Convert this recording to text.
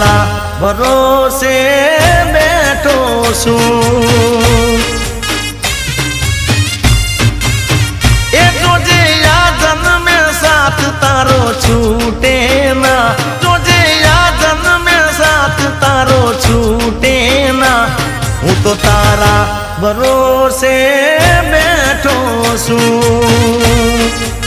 તારા ભરોસે બેઠો છું એ જોજે આ જન્મે સાથ તારો છૂટે ના જોજે આ જન્મે સાથ તારો છૂટે ના હું તો તારા ભરોસે બેઠો છું